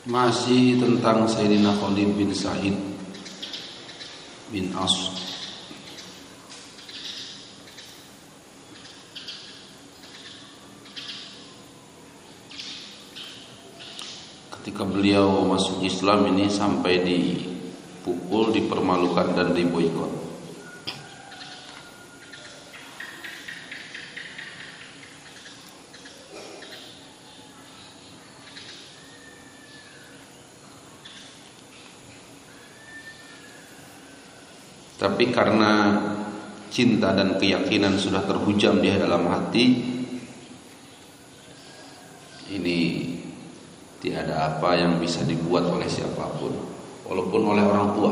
Masih tentang Sayyidina Khalid bin Sa'id bin As. Ketika beliau masuk Islam ini sampai dipukul, dipermalukan dan diboikot. Tapi karena cinta dan keyakinan sudah terhujam di dalam hati, ini tiada apa yang bisa dibuat oleh siapapun, walaupun oleh orang tua.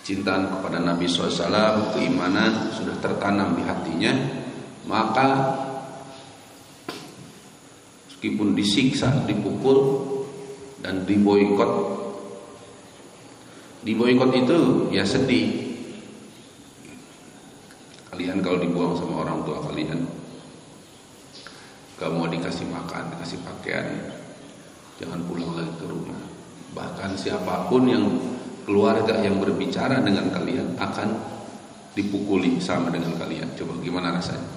Cintaan kepada Nabi SAW, keimanan sudah tertanam di hatinya, maka meskipun disiksa, dipukul dan diboikot itu ya sedih. Kalian kalau dibuang sama orang tua kalian, gak mau dikasih makan, dikasih pakaian, jangan pulang lagi ke rumah. Bahkan siapapun yang keluarga yang berbicara dengan kalian akan dipukuli sama dengan kalian. Coba gimana rasanya?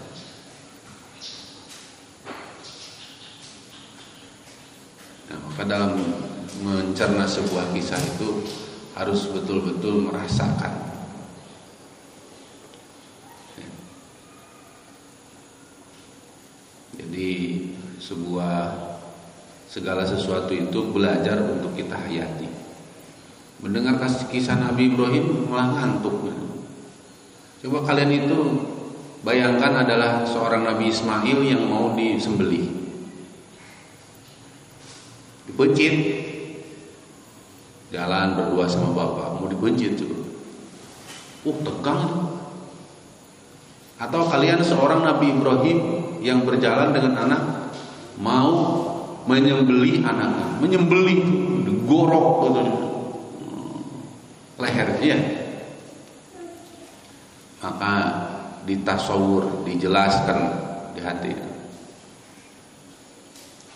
Nah, maka dalam mencerna sebuah kisah itu harus betul-betul merasakan. Jadi segala sesuatu itu belajar untuk kita hayati. Mendengar kisah Nabi Ibrahim malah ngantuk. Coba kalian itu bayangkan adalah seorang Nabi Ismail yang mau disembelih, dipencit, jalan berdua sama bapak, mau dipencit juga. Tegang itu. Atau kalian seorang Nabi Ibrahim yang berjalan dengan anak, mau menyembelih anaknya, menyembelih, digorok gitu lehernya. Maka ditasawur, dijelaskan di hati.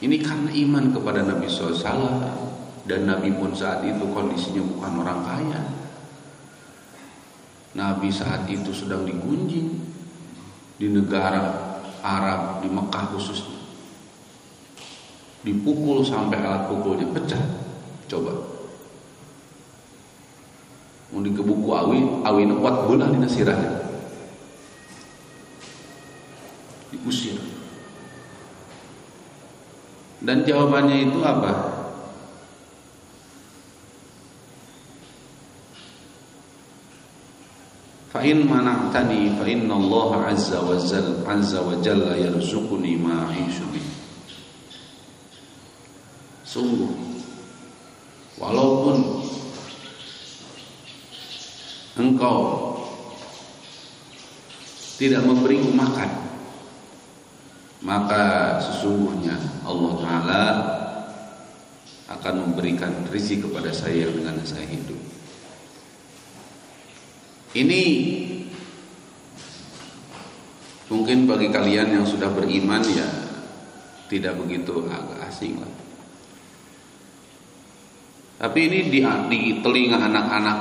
Ini karena iman kepada Nabi SAW. Dan Nabi pun saat itu kondisinya bukan orang kaya. Nabi saat itu sedang digunjing di negara Arab, di Mekah khususnya. Dipukul sampai alat pukulnya pecah. Coba. Mau dikebuku awin kuat bola di nasirahnya. Diusir. Dan jawabannya itu apa? Fa'in mana'tani fa'inna Allah azza wa jalla yarzuquni ma'ishu bih. Sungguh, walaupun engkau tidak memberiku makan, maka sesungguhnya Allah Ta'ala akan memberikan rezeki kepada saya dengan saya hidup. Ini mungkin bagi kalian yang sudah beriman ya tidak begitu agak asing lah. Tapi ini di telinga anak-anak,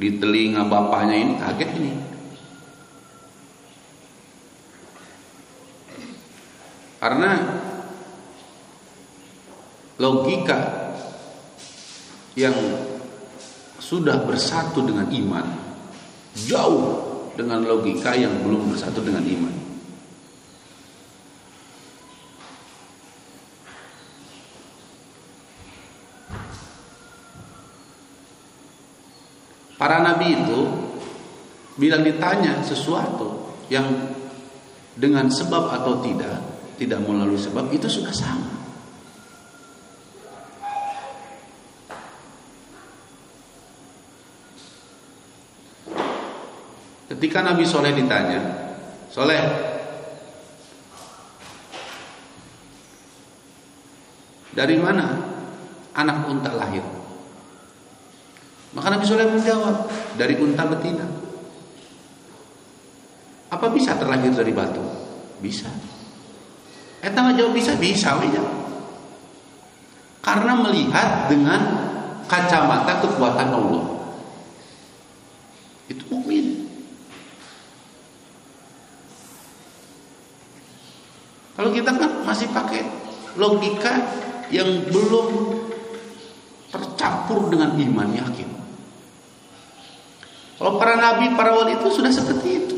di telinga bapaknya ini kaget ini. Karena logika yang sudah bersatu dengan iman jauh dengan logika yang belum bersatu dengan iman. Para nabi itu bila ditanya sesuatu yang dengan sebab atau tidak melalui sebab, itu sudah sama. Ketika Nabi Soleh ditanya, Soleh, dari mana anak unta lahir? Maka Nabi Soleh menjawab, dari unta betina. Apa bisa terlahir dari batu? Bisa. Eta jawab bisa aja. Karena melihat dengan kacamata kekuatan Allah. Itu mukmin. Kalau kita kan masih pakai logika yang belum tercampur dengan iman yakin. Kalau para nabi, para wali itu sudah seperti itu.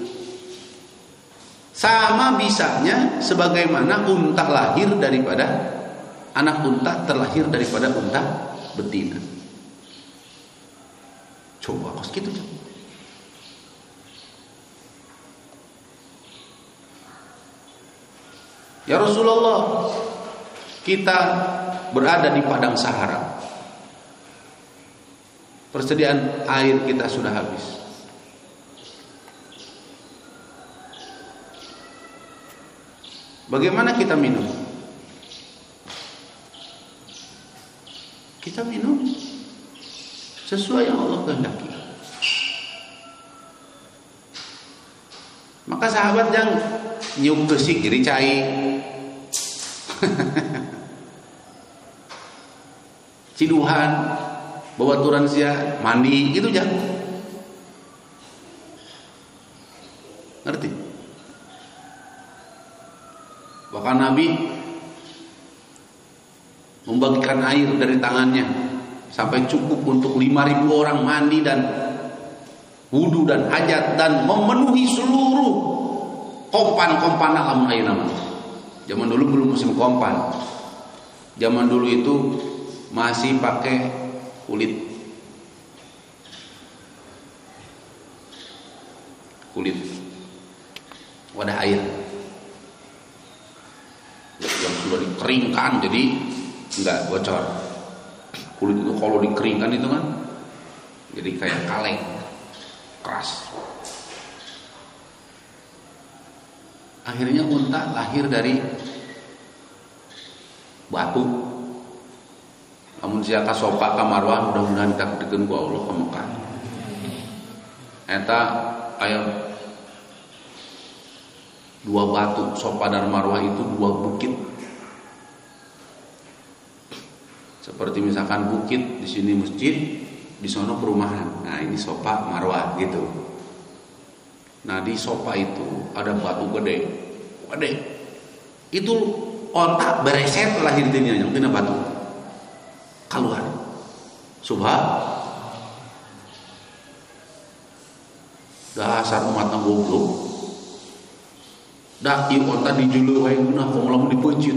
Sama bisanya sebagaimana unta lahir daripada anak unta terlahir daripada unta betina. Coba kos gitu. Ya Rasulullah, kita berada di padang Sahara. Persediaan air kita sudah habis. Bagaimana kita minum? Kita minum sesuai yang Allah kehendaki. Maka sahabat yang nyium gesik jadi cai. Ciduhan, bawa turan sia, mandi gitu aja. Ngerti? Bahkan Nabi membagikan air dari tangannya sampai cukup untuk 5.000 orang mandi dan wudu dan hajat dan memenuhi seluruh kompan alam air nama. Zaman dulu belum musim kompan. Zaman dulu itu masih pakai kulit wadah air yang sudah dikeringkan jadi enggak bocor. Kulit itu kalau dikeringkan itu kan jadi kayak kaleng keras. Akhirnya unta lahir dari batu. Namun siapa sopak ka Marwah mudah-mudahan takdirkeun ku Allah ka Mekah. Eta aya 2 batu, Sofa dan Marwah itu 2 bukit. Seperti misalkan bukit di sini masjid, di sana perumahan. Nah, ini Sofa Marwah gitu. Nah, di Sofa itu ada batu gede. Itu ontak bereset lahir dunia yang tina batu. Keluar. Dasar umat goblok. Dah ieu onta dijuluh wae geunah komo dipencit.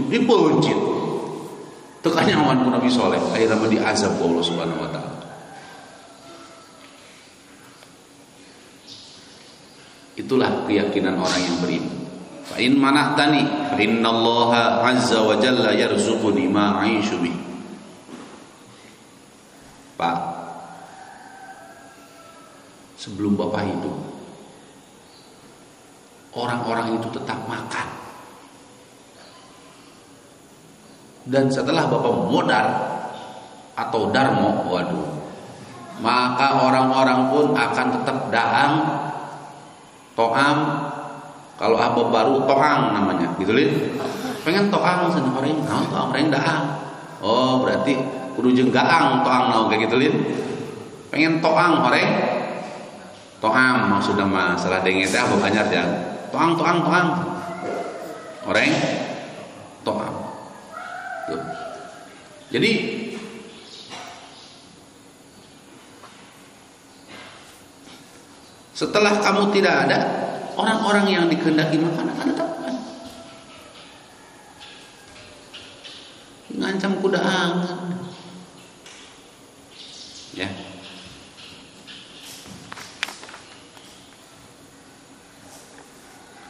Teu kanyawan ku Nabi Saleh, akhirna mah diazab ku Allah Subhanahu wa taala. Itulah keyakinan orang yang beriman. Fa in manahtani fa innallaha azza wa jalla yarzuquni ma aisyu bih. Pak, sebelum Bapak hidup, orang-orang itu tetap makan. Dan setelah Bapak modar atau darmo, waduh, maka orang-orang pun akan tetap daang, toam. Kalau apa baru toang namanya, gitu lin. Pengen toang sana orang, toang orang daang. Oh berarti kudu jeung gaang toang naon kayak gitu lin. Pengen toang orang, toam maksudnya masalah denge teh apa banyak ya. Toang. Orang toang. Tuh. Jadi setelah kamu tidak ada, orang-orang yang dikehendaki makan akan tetap makan. Ngancam kuda angan. Ya.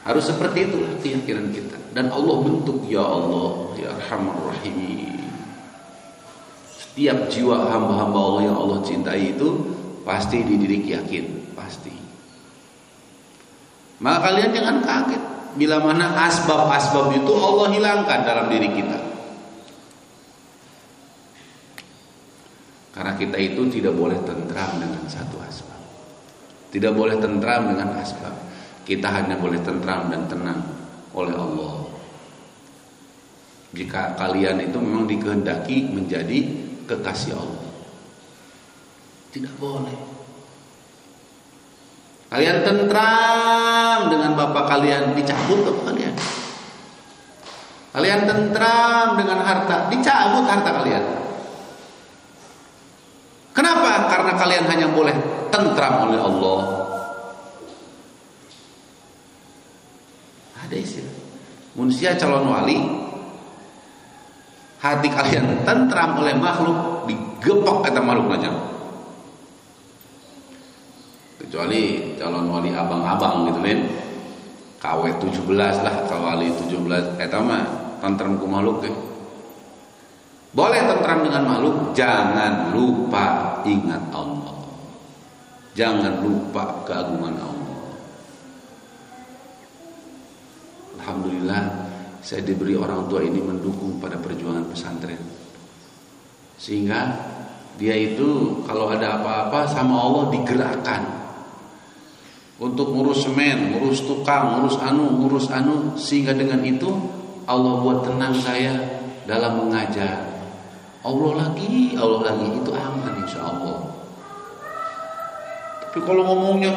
Harus seperti itu keyakinan kita. Dan Allah bentuk, ya Allah, ya Arhamar Rahimin. Setiap jiwa hamba-hamba Allah yang Allah cintai itu pasti dididik yakin, pasti. Maka kalian jangan kaget bila mana asbab-asbab itu Allah hilangkan dalam diri kita. Karena kita itu tidak boleh tentram dengan satu asbab. Tidak boleh tentram dengan asbab. Kita hanya boleh tentram dan tenang oleh Allah. Jika kalian itu memang dikehendaki menjadi kekasih Allah. Tidak boleh. Kalian tentram dengan bapak kalian, dicabut bapak kalian. Kalian tentram dengan harta, dicabut harta kalian. Kenapa? Karena kalian hanya boleh tentram oleh Allah. Ada istilah manusia calon wali, hati kalian tentram oleh makhluk, digepok kata makhluk macam. Kecuali calon wali abang-abang gitu kan, KW 17 lah, wali 17 eta mah tentram ku makhluk ya. Boleh tentram dengan makhluk, jangan lupa ingat Allah. Jangan lupa keagungan Allah. Alhamdulillah saya diberi orang tua ini mendukung pada perjuangan pesantren. Sehingga dia itu kalau ada apa-apa sama Allah digerakkan untuk ngurus semen, ngurus tukang, ngurus anu, sehingga dengan itu Allah buat tenang saya dalam mengajar. Allah lagi itu aman insya Allah. Tapi kalau ngomongnya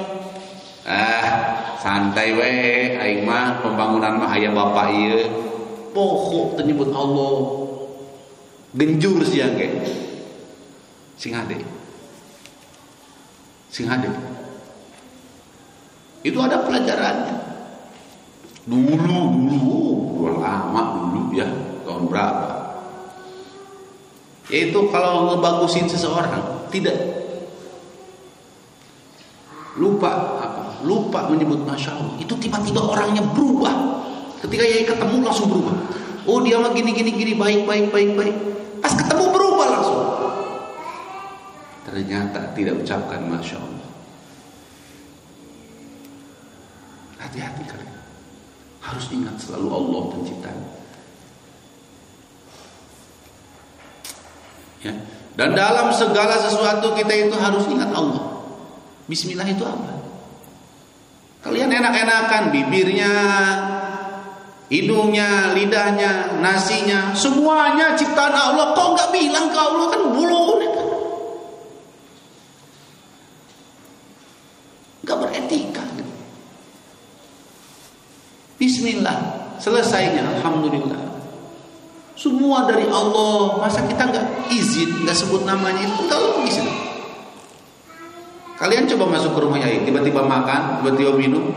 santai we, aing mah pembangunan mah aya bapak ieu, pokok teu nyebut Allah. Genjur siang ge. Sing hade. Itu ada pelajarannya. Dulu lama dulu ya, tahun berapa? Yaitu kalau ngebagusin seseorang tidak lupa menyebut masya Allah, itu tiba-tiba orangnya berubah. Ketika Yai ketemu langsung berubah. Oh dia mah gini baik. Pas ketemu berubah langsung. Ternyata tidak ucapkan masya Allah. Hati-hati kalian. Harus ingat selalu Allah penciptanya. Ya. Dan dalam segala sesuatu kita itu harus ingat Allah. Bismillah itu apa? Kalian enak-enakan bibirnya, hidungnya, lidahnya, nasinya, semuanya ciptaan Allah. Kok nggak bilang ke Allah, kan bulun? Nggak beretika. Bismillah, selesainya alhamdulillah. Semua dari Allah. Masa kita nggak izin, nggak sebut namanya, itu nggak logis. Kalian coba masuk ke rumah Yai, tiba-tiba makan, tiba-tiba minum,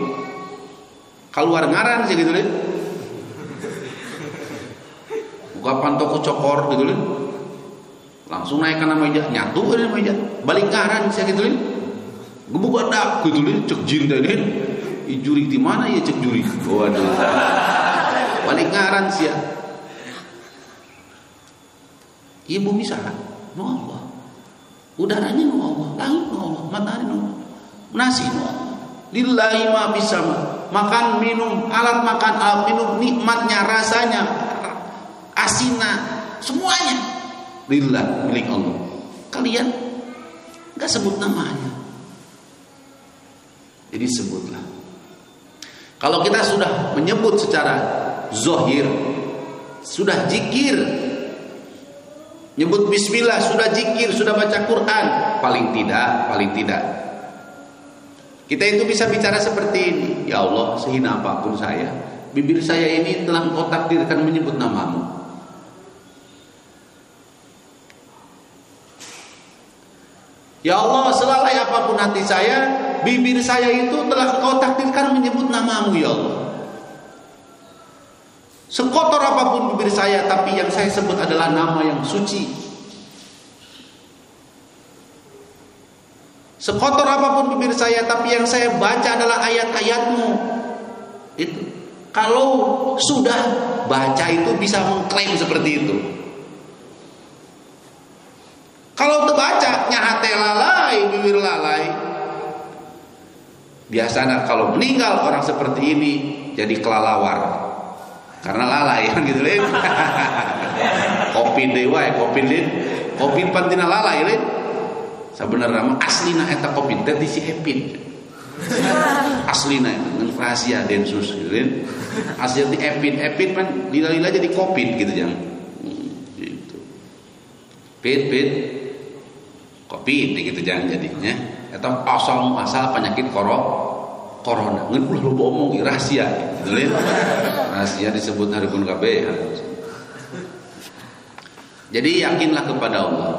keluar ngaran sih gitu deh. Buka pantoko cokor gitu deh. Langsung naik ke meja, nyatu ke meja, balik ngaran sih gitu deh. Gebuk adak gitu deh, cek jin deh. Jurik di mana ya cek jurik? Waduh. Balik ngaran sih ya. Iya bumi sana, no Allah. Udaranya no Allah, langit no Allah, matahari no Allah, nasi no Allah. Lillahi ma bisama. Makan minum, alat makan, alat minum, nikmatnya, rasanya, asina, semuanya lillah, milik Allah. Kalian enggak sebut namanya. Jadi sebutlah. Kalau kita sudah menyebut secara zahir, sudah zikir, nyebut bismillah, sudah zikir, sudah baca Quran, paling tidak kita itu bisa bicara seperti ini. Ya Allah, sehina apapun saya, bibir saya ini telah Engkau takdirkan menyebut namamu. Ya Allah, selalai apapun hati saya, bibir saya itu telah Engkau takdirkan menyebut namamu ya Allah. Sekotor apapun bibir saya, tapi yang saya sebut adalah nama yang suci. Sekotor apapun bibir saya, tapi yang saya baca adalah ayat-ayatmu. Itu. Kalau sudah baca itu bisa mengklaim seperti itu. Kalau terbaca nyahate lalai, bibir lalai. Biasanya kalau meninggal orang seperti ini jadi kelalawar. Karena lalai kan gitu lin. Kopi dewa ya, kopi pantina lalai lin. Sebenarnya mah aslina eta kopi teh si Epin. Aslina itu rahasia Densus gitu kan. Asli di epin kan lila-lila jadi covid gitu jangan. Gitu. Pit covid gitu jangan jadinya. Atau asal penyakit corona. Ngan ulah lu omong rahasia gitu kan. Rahasia disebut haripun kabeh. Jadi yakinlah kepada Allah.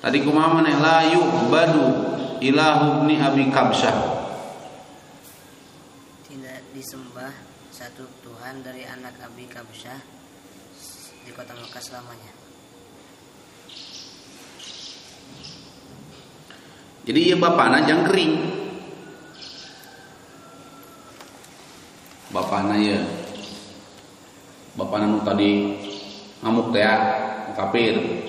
Tadi kumaha maneh la yu'badu ilahu ibni Abi Kabsyah. Tidak disembah satu Tuhan dari anak Abi Kabsyah di kota Mekah selamanya. Jadi ieu bapana jangkring. Bapana ieu. Bapana nu tadi ngamuk teh kafir.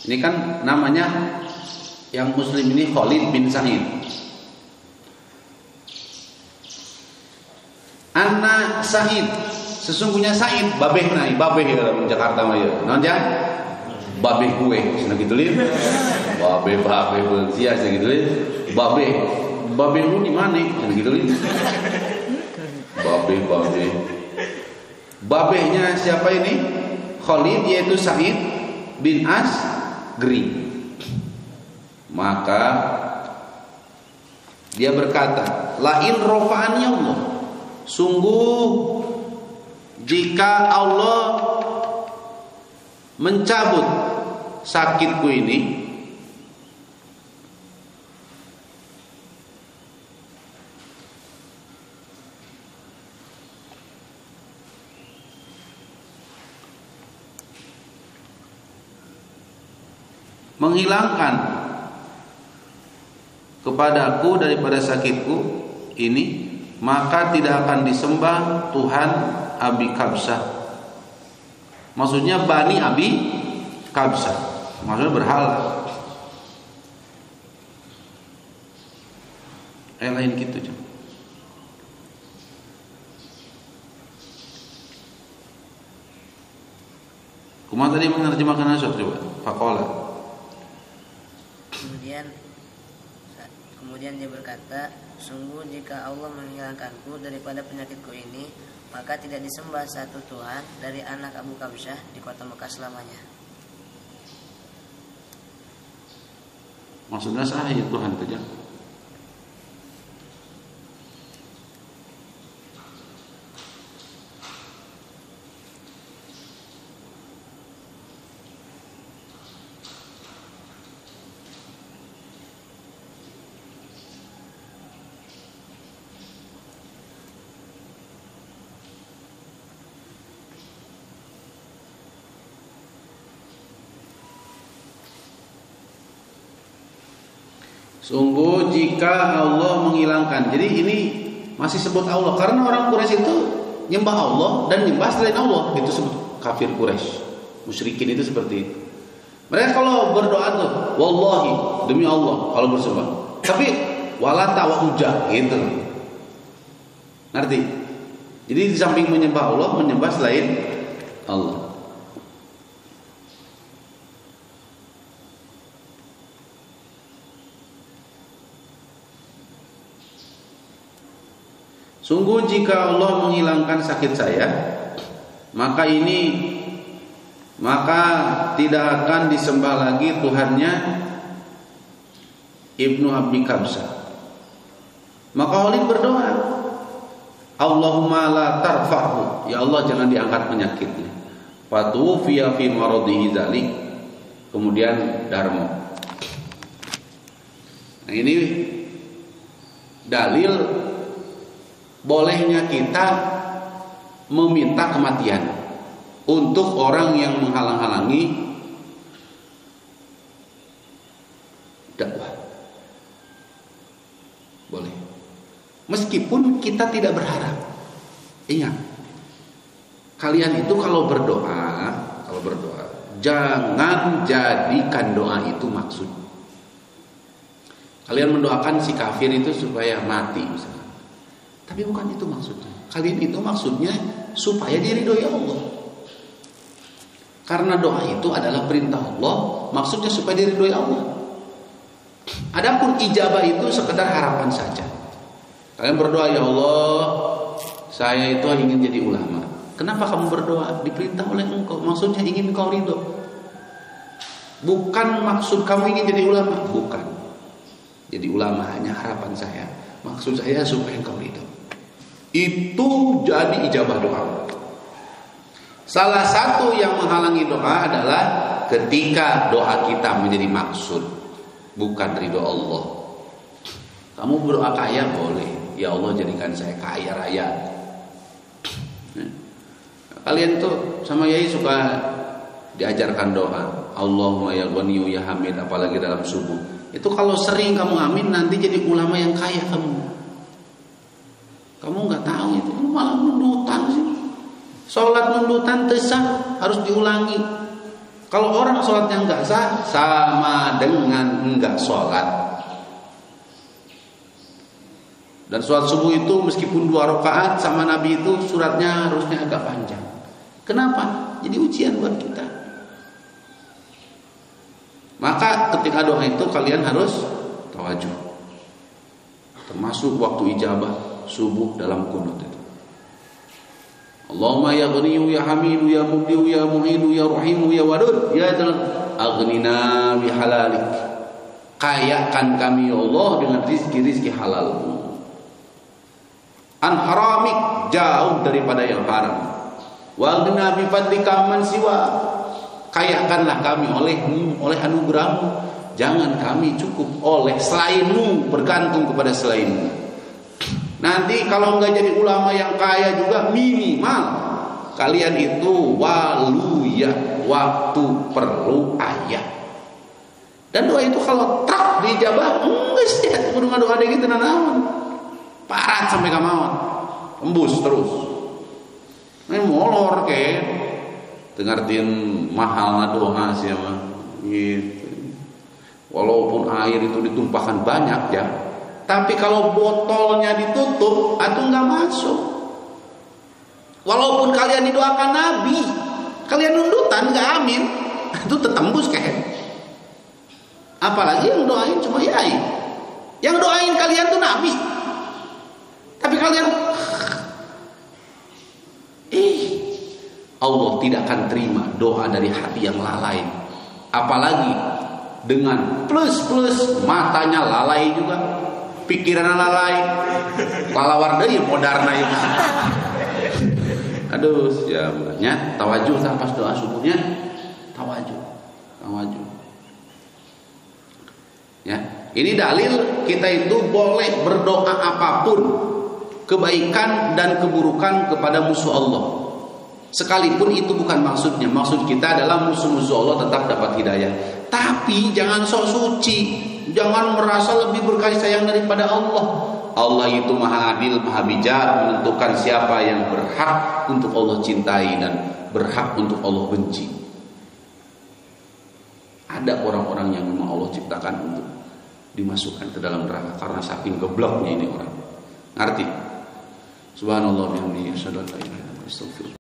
Ini kan namanya yang muslim ini Khalid bin Sa'id. Anak Sa'id, sesungguhnya Sa'id babeh naik, babeh dalam Jakarta mah ya. Naon jan? Babeh kue, cenah kitu lin. Babeh sia gitu lin. Babeh lu di mana? Cenah kitu lin. Babeh. Babehnya siapa ini? Khalid yaitu Sa'id bin As Gri. Maka dia berkata, lain rofa'ani Allah, sungguh jika Allah mencabut sakitku ini, menghilangkan kepadaku daripada sakitku ini, maka tidak akan disembah Tuhan Abi Kabsyah. Maksudnya Bani Abi Kabsyah, maksudnya berhala. Lain gitu. Kumaha tadi menerjemahkan asal coba? Faqala. Kemudian dia berkata, sungguh jika Allah menghilangkanku daripada penyakitku ini, maka tidak disembah satu Tuhan dari anak Abu Kabsyah di kota Mekah selamanya. Maksudnya sah ya Tuhan saja. Sungguh jika Allah menghilangkan. Jadi ini masih sebut Allah karena orang Quraisy itu nyembah Allah dan nyembah selain Allah. Itu sebut kafir Quraisy. Musyrikin itu seperti itu. Mereka kalau berdoa tuh wallahi, demi Allah kalau bersembah. Tapi walata wa uja gitu. Ngerti? Jadi di samping menyembah Allah, menyembah selain Allah. Sungguh jika Allah menghilangkan sakit saya, maka tidak akan disembah lagi Tuhannya Ibnu Abi Kabsyah. Maka Khalid berdoa, Allahumma la tarfa'hu, ya Allah jangan diangkat penyakitnya. Fatufiya fi maradihi dzalik, kemudian darmo. Nah, ini dalil bolehnya kita meminta kematian untuk orang yang menghalang-halangi dakwah. Boleh. Meskipun kita tidak berharap. Ingat, kalian itu kalau berdoa, jangan jadikan doa itu maksud. Kalian mendoakan si kafir itu supaya mati misalnya. Tapi bukan itu maksudnya. Kalian itu maksudnya supaya diridhoi Allah. Karena doa itu adalah perintah Allah, maksudnya supaya diridhoi Allah. Adapun ijabah itu sekedar harapan saja. Kalian berdoa, ya Allah, saya itu ingin jadi ulama. Kenapa kamu berdoa? Diperintah oleh engkau, maksudnya ingin engkau ridho. Bukan maksud kamu ingin jadi ulama, bukan. Jadi ulama hanya harapan saya, maksud saya supaya engkau ridho. Itu jadi ijabah doa. Salah satu yang menghalangi doa adalah ketika doa kita menjadi maksud, bukan ridho Allah. Kamu berdoa kaya boleh, ya Allah jadikan saya kaya raya. Kalian tuh sama Yai suka diajarkan doa, Allahumma ya Ghaniyyu ya Hamid, apalagi dalam subuh. Itu kalau sering kamu amin, nanti jadi ulama yang kaya kamu. Kamu nggak tahu itu, malah nundutan sih. Sholat nundutan tesah harus diulangi. Kalau orang sholatnya nggak sah, sama dengan nggak sholat. Dan sholat subuh itu meskipun 2 rakaat sama Nabi itu suratnya harusnya agak panjang. Kenapa? Jadi ujian buat kita. Maka ketika doa itu kalian harus tawajuh. Termasuk waktu ijabah subuh dalam kunut itu. Allahumma ya Ghaniyyu ya Hamidu ya Mubdi'u ya Mu'idu ya Rahimu ya Wadud ya aghnina bi halalik. Kayakan kami ya Allah dengan rizki-rizki halalmu. An haramik, jauh daripada yang haram. Wa aghnina bi fadlika man siwa. Kayakanlah kami oleh anugerahmu, jangan kami cukup oleh selainmu, bergantung kepada selainmu. Nanti kalau enggak jadi ulama yang kaya juga, minimal kalian itu waluya, waktu perlu ayat. Dan doa itu kalau tak dijabah, enggak sih kudu doa deui gitu nanaon. Parat sampai ka maot. Embus terus. Ini molor ke dengartin mahal doa sih mah gitu. Walaupun air itu ditumpahkan banyak ya, tapi kalau botolnya ditutup atau nggak masuk. Walaupun kalian didoakan Nabi, kalian nundutan nggak amin, itu tetembus kayak. Apalagi yang doain cuma Yai, yang doain kalian tuh Nabi, tapi kalian Allah tidak akan terima doa dari hati yang lalai. Apalagi dengan plus matanya lalai juga, pikirannya lalai. Lalawar deui modarna ieu. Aduh, ya banyak tawajuh pas doa subuhnya. Tawajuh. Ya, ini dalil kita itu boleh berdoa apapun, kebaikan dan keburukan kepada musuh Allah. Sekalipun itu bukan maksudnya. Maksud kita adalah musuh-musuh Allah tetap dapat hidayah. Tapi jangan sok suci, jangan merasa lebih berkasih sayang daripada Allah. Allah itu maha adil, maha bijak, menentukan siapa yang berhak untuk Allah cintai dan berhak untuk Allah benci. Ada orang-orang yang memang Allah ciptakan untuk dimasukkan ke dalam neraka karena saking gebloknya ini orang. Ngerti? Subhanallah bihamdihi asyhadu an la ilaha illallah.